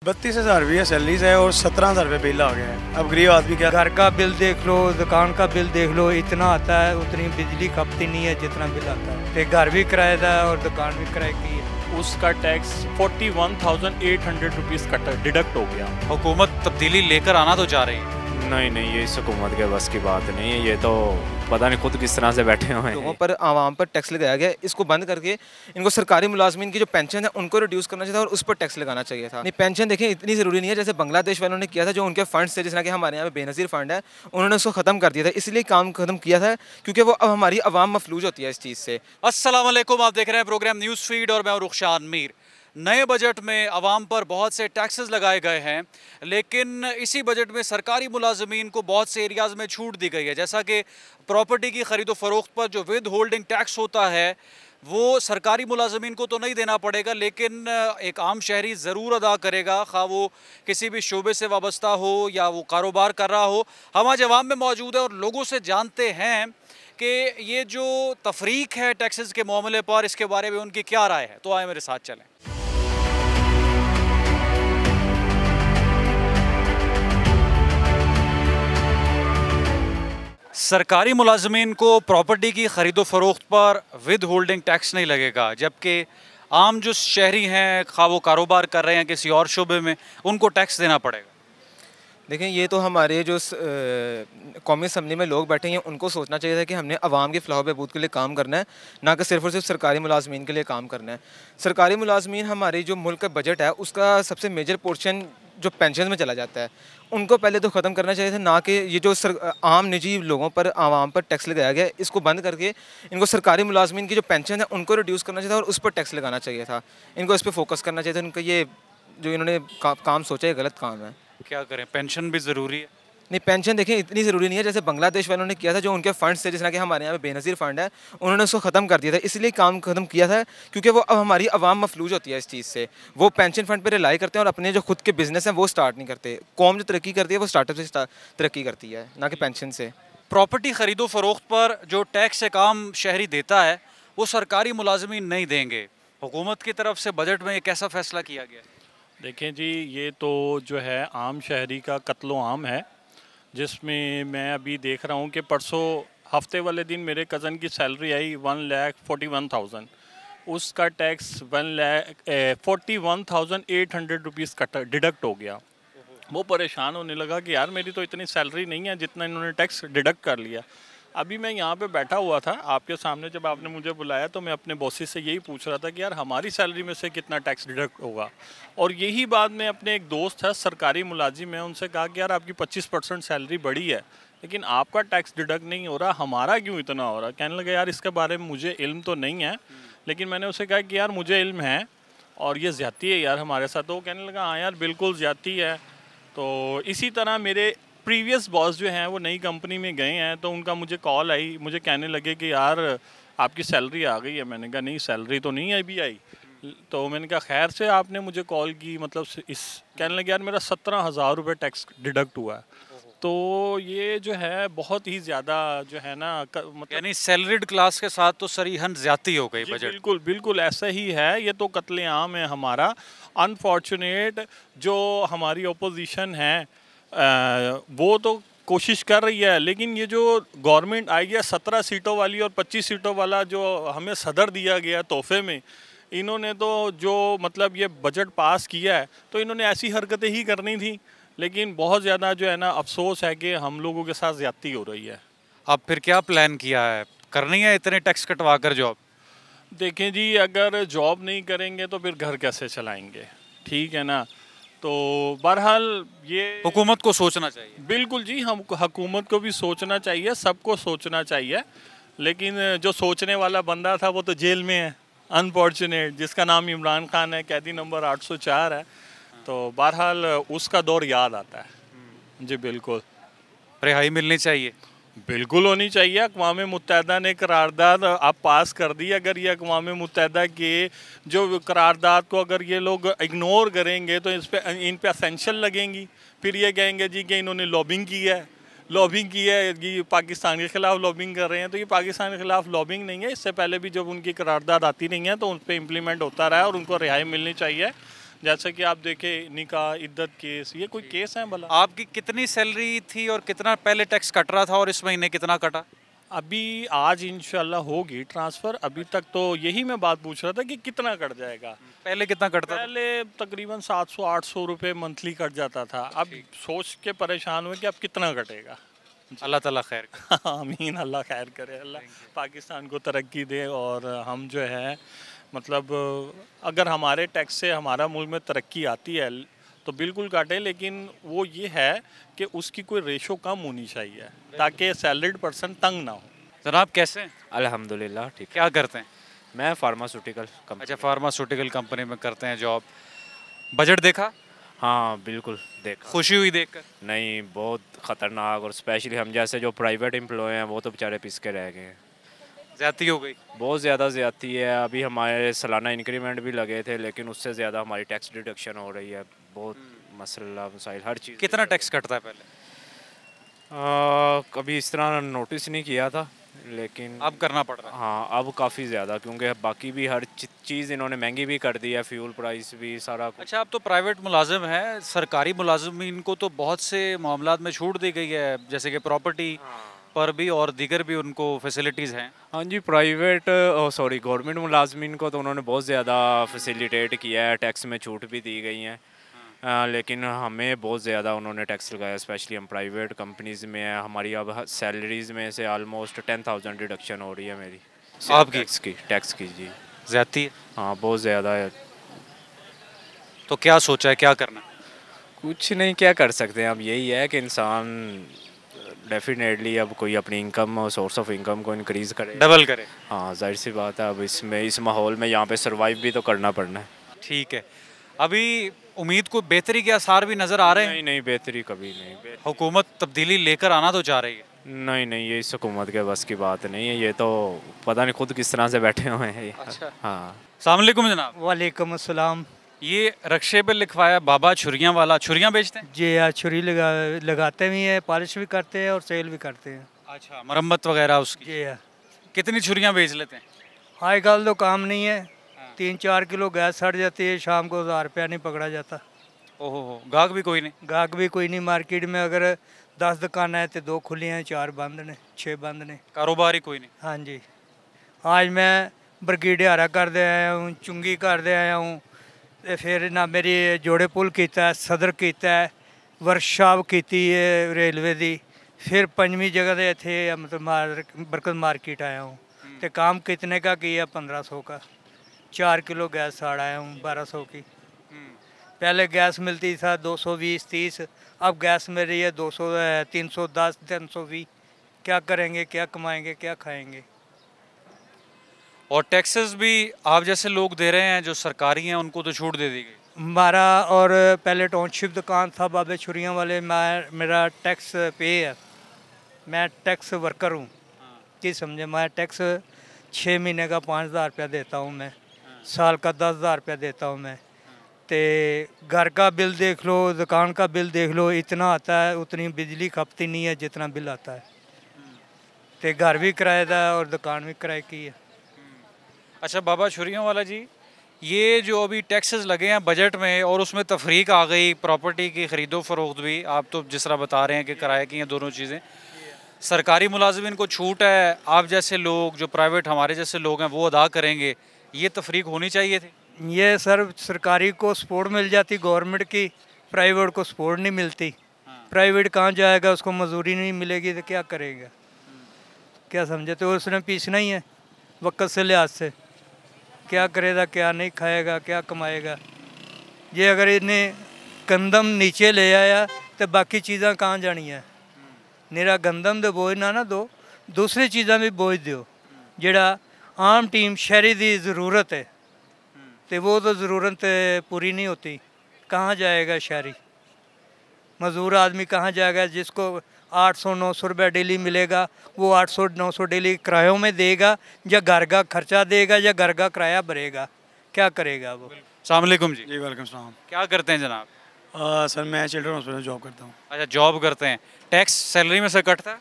32,000 रुपया सैलरी है और 17,000 रुपये बिल आ गया है। अब गरीब आदमी क्या। घर का बिल देख लो, दुकान का बिल देख लो, इतना आता है, उतनी बिजली खपती नहीं है जितना बिल आता है। तो घर भी किराए का है और दुकान भी किराए की है। उसका टैक्स 41,800 रुपीज़ कट डिडक्ट हो गया। हुकूमत तब्दीली लेकर आना तो जा रही है। नहीं, ये इस हुकूमत के बस की बात नहीं है। ये तो पता नहीं खुद किस तरह से बैठे हुए हैं। लोगों पर, आवाम पर टैक्स लगाया गया, इसको बंद करके इनको सरकारी मुलाजमीन की जो पेंशन है उनको रिड्यूस करना चाहिए था और उस पर टैक्स लगाना चाहिए था। नहीं, पेंशन देखें इतनी ज़रूरी नहीं है, जैसे बांग्लादेश वालों ने किया था, जो उनके फंड से, जिस तरह के हमारे यहाँ पे बेनज़ीर फंड है, उन्होंने उसको ख़त्म कर दिया था। इसलिए काम ख़त्म किया था क्योंकि वो अब हमारी आवाम मफलूज होती है इस चीज़ से। अस्सलाम वालेकुम, आप देख रहे हैं प्रोग्राम न्यूज़ फीड और मैं हूं रुखशान मीर। नए बजट में आवाम पर बहुत से टैक्सेस लगाए गए हैं, लेकिन इसी बजट में सरकारी मुलाजमीन को बहुत से एरियाज़ में छूट दी गई है। जैसा कि प्रॉपर्टी की ख़रीदो फ़रोख्त पर जो विद होल्डिंग टैक्स होता है वो सरकारी मुलाजमीन को तो नहीं देना पड़ेगा, लेकिन एक आम शहरी ज़रूर अदा करेगा, खा वो किसी भी शोबे से वाबस्ता हो या वो कारोबार कर रहा हो। हम आज आवाम में मौजूद है और लोगों से जानते हैं कि ये जो तफरीक है टैक्सेस के मामले पर, इसके बारे में उनकी क्या राय है। तो आए मेरे साथ चलें। सरकारी मुलाजमीन को प्रॉपर्टी की ख़रीदो फ़रोख्त पर विद होल्डिंग टैक्स नहीं लगेगा, जबकि आम जो शहरी हैं, खा वो कारोबार कर रहे हैं किसी और शोबे में, उनको टैक्स देना पड़ेगा। देखें, ये तो हमारे जो कौमी असम्बली में लोग बैठे हैं उनको सोचना चाहिए था कि हमने आवाम के फलाह बहबूद के लिए काम करना है, ना कि सिर्फ और सिर्फ सरकारी मुलाजमीन के लिए काम करना है। सरकारी मुलाजमीन हमारी जो मुल्क का बजट है उसका सबसे मेजर पोर्शन जो पेंशन में चला जाता है, उनको पहले तो ख़त्म करना चाहिए था, ना कि ये जो आम निजी लोगों पर, आवाम पर टैक्स लगाया गया, इसको बंद करके इनको सरकारी मुलाजमीन की जो पेंशन है उनको रिड्यूस करना चाहिए था और उस पर टैक्स लगाना चाहिए था। इनको इस पर फोकस करना चाहिए था। इनका ये जो इन्होंने काम सोचा है गलत काम है। क्या करें, पेंशन भी ज़रूरी है। नहीं, पेंशन देखें इतनी ज़रूरी नहीं है, जैसे बांग्लादेश वालों ने किया था, जो उनके फंड से, जिस तरह के हमारे यहाँ पे बेनज़ीर फंड है, उन्होंने उसको ख़त्म कर दिया था। इसलिए काम ख़त्म किया था क्योंकि वो अब हमारी आवाम मफलूज होती है इस चीज़ से। वो पेंशन फंड पर रिलाई करते हैं और अपने जो खुद के बिज़नेस हैं वो स्टार्ट नहीं करते। कौम जो तरक्की करती है वो स्टार्टअप से तरक्की करती है, ना कि पेंशन से। प्रॉपर्टी ख़रीदो फ़रोख्त पर जो टैक्स एक आम शहरी देता है वो सरकारी मुलाजमीन नहीं देंगे। हुकूमत की तरफ से बजट में एक ऐसा फ़ैसला किया गया है। देखें जी, ये तो जो है आम शहरी का कत्लो आम है, जिसमें मैं अभी देख रहा हूँ कि परसों हफ्ते वाले दिन मेरे कज़न की सैलरी आई 1,41,000, उसका टैक्स 41,800 रुपीज़ कट डिडक्ट हो गया। वो परेशान होने लगा कि यार मेरी तो इतनी सैलरी नहीं है जितना इन्होंने टैक्स डिडक्ट कर लिया। अभी मैं यहाँ पे बैठा हुआ था आपके सामने, जब आपने मुझे बुलाया तो मैं अपने बॉसेस से यही पूछ रहा था कि यार हमारी सैलरी में से कितना टैक्स डिडक्ट होगा। और यही बात मैं अपने एक दोस्त है सरकारी मुलाजिम है, उनसे कहा कि यार आपकी 25% सैलरी बढ़ी है लेकिन आपका टैक्स डिडक्ट नहीं हो रहा, हमारा क्यों इतना हो रहा। कहने लगा यार इसके बारे में मुझे इल्म तो नहीं है, लेकिन मैंने उसे कहा कि यार मुझे इल्म है और ये ज़्यादती है यार हमारे साथ। तो वो कहने लगा हाँ यार बिल्कुल ज़्यादती है। तो इसी तरह मेरे प्रीवियस बॉस जो हैं वो नई कंपनी में गए हैं, तो उनका मुझे कॉल आई, मुझे कहने लगे कि यार आपकी सैलरी आ गई है। मैंने कहा नहीं, सैलरी तो नहीं अभी आई। तो मैंने कहा खैर से आपने मुझे कॉल की, मतलब इस कहने लगे यार मेरा 17,000 रुपये टैक्स डिडक्ट हुआ है। तो ये जो है बहुत ही ज़्यादा जो है ना, मतलब यानी सैलरीड क्लास के साथ तो सरीहन ज़्यादती हो गई बजट। बिल्कुल बिल्कुल ऐसा ही है। ये तो कत्लेआम है हमारा। अनफॉर्चुनेट जो हमारी ओपोजिशन है वो तो कोशिश कर रही है, लेकिन ये जो गवर्नमेंट आई है 17 सीटों वाली और 25 सीटों वाला जो हमें सदर दिया गया तोहफे में, इन्होंने तो जो मतलब ये बजट पास किया है तो इन्होंने ऐसी हरकतें ही करनी थी। लेकिन बहुत ज़्यादा जो है ना अफसोस है कि हम लोगों के साथ ज़्यादती हो रही है। अब फिर क्या प्लान किया है, करनी है इतने टैक्स कटवा कर जॉब? देखें जी, अगर जॉब नहीं करेंगे तो फिर घर कैसे चलाएंगे, ठीक है ना। तो बहरहाल ये हुकूमत को सोचना चाहिए। बिल्कुल जी, हम हुकूमत को भी सोचना चाहिए, सबको सोचना चाहिए। लेकिन जो सोचने वाला बंदा था वो तो जेल में है, अनफॉर्चुनेट, जिसका नाम इमरान खान है, कैदी नंबर 804 है। तो बहरहाल उसका दौर याद आता है जी। बिल्कुल रिहाई मिलनी चाहिए, बिल्कुल होनी चाहिए। अक़वाम मुत्तहिदा ने करारदाद अब पास कर दी। अगर ये अक़वाम मुत्तहिदा के जो करारदाद को अगर ये लोग इग्नोर करेंगे तो इन पे असेंशन लगेंगी। फिर ये कहेंगे जी कि इन्होंने लॉबिंग की है, ये पाकिस्तान के ख़िलाफ़ लॉबिंग कर रहे हैं। तो ये पाकिस्तान के ख़िलाफ़ लॉबिंग नहीं है, इससे पहले भी जब उनकी करारदाद आती नहीं है तो उन पर इम्प्लीमेंट होता रहा है और उनको रिहाई मिलनी चाहिए। जैसे कि आप देखें निकाह इद्दत केस, ये कोई केस हैं भला? आपकी कितनी सैलरी थी और कितना पहले टैक्स कट रहा था और इस महीने कितना कटा? अभी आज इंशाल्लाह होगी ट्रांसफ़र, अभी तक तो यही मैं बात पूछ रहा था कि कितना कट जाएगा। पहले कितना कटता था? पहले तकरीबन 700-800 रुपये मंथली कट जाता था, अब सोच के परेशान हुए कि अब कितना कटेगा। अल्लाह ताला खैर करे। आमीन, अल्लाह खैर करे, अल्लाह पाकिस्तान को तरक्की दे और हम जो है मतलब अगर हमारे टैक्स से हमारा मुल्क में तरक्की आती है तो बिल्कुल काटें, लेकिन वो ये है कि उसकी कोई रेशो कम होनी चाहिए ताकि सैलरीड पर्सन तंग ना हो। जनाब कैसे हैं? अल्हम्दुलिल्लाह ठीक। क्या करते हैं? मैं फार्मास्यूटिकल कंपनी। अच्छा, फार्मास्यूटिकल कंपनी में करते हैं जॉब। बजट देखा? हाँ बिल्कुल देखा। खुशी हुई देखकर? नहीं, बहुत ख़तरनाक, और स्पेशली हम जैसे जो प्राइवेट एम्प्लॉय हैं वो तो बेचारे पिस के रह गए हैं। ज्यादती हो गई? बहुत ज़्यादा ज़्यादती है। अभी हमारे सालाना इंक्रीमेंट भी लगे थे लेकिन उससे ज़्यादा हमारी टैक्स डिडक्शन हो रही है। बहुत मसला मसाइल हर चीज़। कितना टैक्स कटता है पहले? कभी इस तरह नोटिस नहीं किया था लेकिन अब करना पड़ रहा है। हाँ अब काफ़ी ज़्यादा, क्योंकि बाकी भी हर चीज़ इन्होंने महंगी भी कर दी है, फ्यूल प्राइस भी सारा कुछ। अच्छा, आप तो प्राइवेट मुलाजिम हैं, सरकारी मुलाजिमीन को तो बहुत से मामलात में छूट दी गई है, जैसे कि प्रॉपर्टी पर भी और दीगर भी उनको फैसिलिटीज़ हैं। हाँ जी, प्राइवेट सॉरी गवर्नमेंट मुलाजमीन को तो उन्होंने बहुत ज़्यादा फैसिलिटेट किया है, टैक्स में छूट भी दी गई हैं। लेकिन हमें बहुत ज़्यादा उन्होंने टैक्स लगाया, स्पेशली हम प्राइवेट कंपनीज़ में हैं। हमारी अब सैलरीज़ में से ऑलमोस्ट 10,000 डिडक्शन हो रही है मेरी। आपकी? टैक्स की जी। ज्यादती है? हाँ बहुत ज़्यादा है। तो क्या सोचा है, क्या करना है? कुछ नहीं, क्या कर सकते हैं। अब यही है कि इंसान डेफिनेटली अब कोई अपनी इनकम और सोर्स ऑफ इनकम को इंक्रीज़ करे, डबल करे। हाँ जाहिर सी बात है। अब इसमें इस माहौल में यहाँ पे सरवाइव भी तो करना पड़ना है। ठीक है, अभी उम्मीद को बेहतरी के आसार भी नज़र आ रहे हैं? नहीं नहीं, बेहतरी कभी नहीं। हुकूमत तब्दीली लेकर आना तो चाह रही है। नहीं नहीं, ये इस हुकूमत के बस की बात नहीं है। ये तो पता नहीं खुद किस तरह से बैठे हुए हैं। अच्छा। हाँ। अस्सलाम वालेकुम जनाब। वालेकुम अस्सलाम। ये रक्शे पे लिखवाया बाबा छुरियां वाला, छुरियां बेचते हैं? जी हाँ, छुरी लगाते भी हैं, पॉलिश भी करते हैं और सेल भी करते हैं। अच्छा, मरम्मत वगैरह उसकी? जी हाँ। कितनी छुरियां बेच लेते हैं? आजकल तो काम नहीं है, 3-4 किलो गैस सड़ जाती है, शाम को 1000 रुपया नहीं पकड़ा जाता। ओहो, गाहक भी कोई नहीं? गाहक भी कोई नहीं। मार्केट में अगर 10 दुकान है तो 2 खुली हैं, 4 बंद ने, 6 बंद ने। कारोबार ही कोई नहीं? हाँ जी। आज मैं बरगीडियारा कर दे आया हूँ, चुंगी कर दे आया हूँ, ते फिर ना मेरी जोड़े पुल किया, सदर किया, वर्कशॉप की है रेलवे दी, फिर 5वीं जगह दे थे मतलब बरकत मार्केट आया हूँ। तो काम कितने का किया? 1500 का। 4 किलो गैस साड़ आया हूँ 1200 की। पहले गैस मिलती था 220-30, अब गैस मिल रही है 200, 310, 320। क्या करेंगे, क्या कमाएंगे, क्या खाएंगे? और टैक्सेस भी आप जैसे लोग दे रहे हैं जो सरकारी हैं, उनको तो छूट दे दी गई। हमारा और पहले टाउनशिप दुकान था बाबे छुरियाँ वाले, मेरा टैक्स पे है, मैं टैक्स वर्कर हूँ कि समझे। मैं टैक्स 6 महीने का 5000 रुपया देता हूँ मैं, साल का 10,000 रुपया देता हूँ मैं। तो घर का बिल देख लो, दुकान का बिल देख लो, इतना आता है, उतनी बिजली खपती नहीं है जितना बिल आता है। तो घर भी किराए का और दुकान भी किराए की है। अच्छा बाबा छुरियों वाला जी, ये जो अभी टैक्सेस लगे हैं बजट में और उसमें तफरीक आ गई, प्रॉपर्टी की ख़रीदो फरोख्त भी, आप तो जिस तरह बता रहे हैं कि किराए की हैं दोनों चीज़ें, सरकारी मुलाजिमिन को छूट है, आप जैसे लोग जो प्राइवेट हमारे जैसे लोग हैं वो अदा करेंगे, ये तफरीक होनी चाहिए थी। ये सर सरकारी को सपोर्ट मिल जाती गवर्नमेंट की, प्राइवेट को सपोर्ट नहीं मिलती। प्राइवेट कहाँ जाएगा, उसको मजदूरी नहीं मिलेगी तो क्या करेगा? क्या समझे? तो उसने पीसना ही है वक्त से लिहाज से। क्या करेगा, क्या नहीं खाएगा, क्या कमाएगा? ये अगर इन्हें गंदम नीचे ले आया तो बाकी चीज़ां कहाँ जानी है? निरा गंदम दे बोझ ना दो, दूसरी चीज़ां भी बोझ दो, जेड़ा आम टीम शहरी की ज़रूरत है, तो वो तो ज़रूरत पूरी नहीं होती। कहाँ जाएगा शहरी? मज़दूर आदमी कहाँ जाएगा? जिसको 800-900 रुपया डेली मिलेगा, वो 800-900 डेली किरायों में देगा, या घर का खर्चा देगा, या घर का किराया भरेगा? क्या करेगा वो? अस्सलाम वालेकुम जी। जी वेलकम सलाम। क्या करते हैं जनाब? सर मैं चिल्ड्रन हॉस्पिटल में जॉब करता हूँ। अच्छा, जॉब करते हैं, टैक्स सैलरी में से कटता है?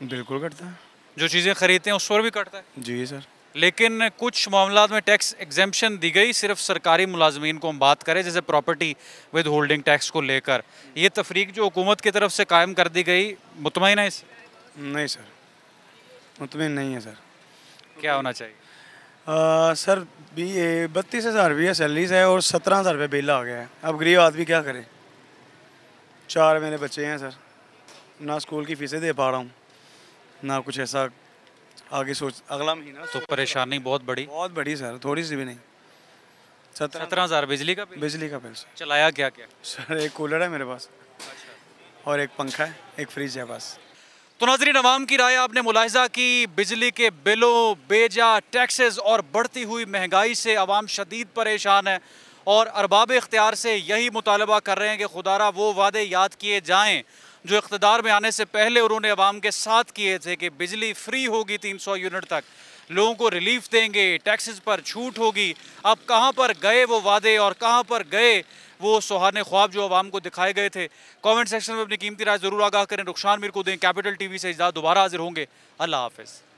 बिल्कुल कटता है। जो चीज़ें खरीदते हैं उस पर भी कटता है? जी सर। लेकिन कुछ मामला में टैक्स एग्जेम्पशन दी गई सिर्फ सरकारी मुलाजमीन को हम बात करें, जैसे प्रॉपर्टी विद होल्डिंग टैक्स को लेकर, ये तफरीक जो हुकूमत की तरफ से कायम कर दी गई, मुतमईन है इससे? नहीं सर, मुतमिन नहीं है सर। क्या होना चाहिए? सर 32,000 रुपये सैलरीज है और 17,000 रुपये बिल आ गया है। अब गरीब आदमी क्या करे? 4 मेरे बच्चे हैं सर, ना स्कूल की फीसें दे पा रहा हूँ, ना कुछ ऐसा आगे सोच, अगला महीना तो परेशानी बहुत बड़ी सर, थोड़ी सी भी नहीं। 17,000 बिजली का बिल? बिजली का बिल सर। चलाया क्या क्या? सर एक कूलर है मेरे पास और एक पंखा है, एक फ्रिज है बस। तो नाज़रीन, अवाम की राय आपने मुलाहिजा की। बिजली के बिलों, बेजा टैक्सेस और बढ़ती हुई महंगाई से अवाम शदीद परेशान है और अरबाब इख्तियार से यही मुतालबा कर रहे हैं कि खुदारा वो वादे याद किए जाएं जो इख्तिदार में आने से पहले उन्होंने अवाम के साथ किए थे कि बिजली फ्री होगी 300 यूनिट तक, लोगों को रिलीफ देंगे, टैक्सेस पर छूट होगी। अब कहाँ पर गए वो वादे और कहाँ पर गए वो सुहाने ख्वाब जो अवाम को दिखाए गए थे? कमेंट सेक्शन में अपनी कीमती राय ज़रूर आगाह करें। रुखशान मीर को दें। कैपिटल टीवी से इजाज़त, दोबारा हाजिर होंगे। अल्लाह हाफ़िज़।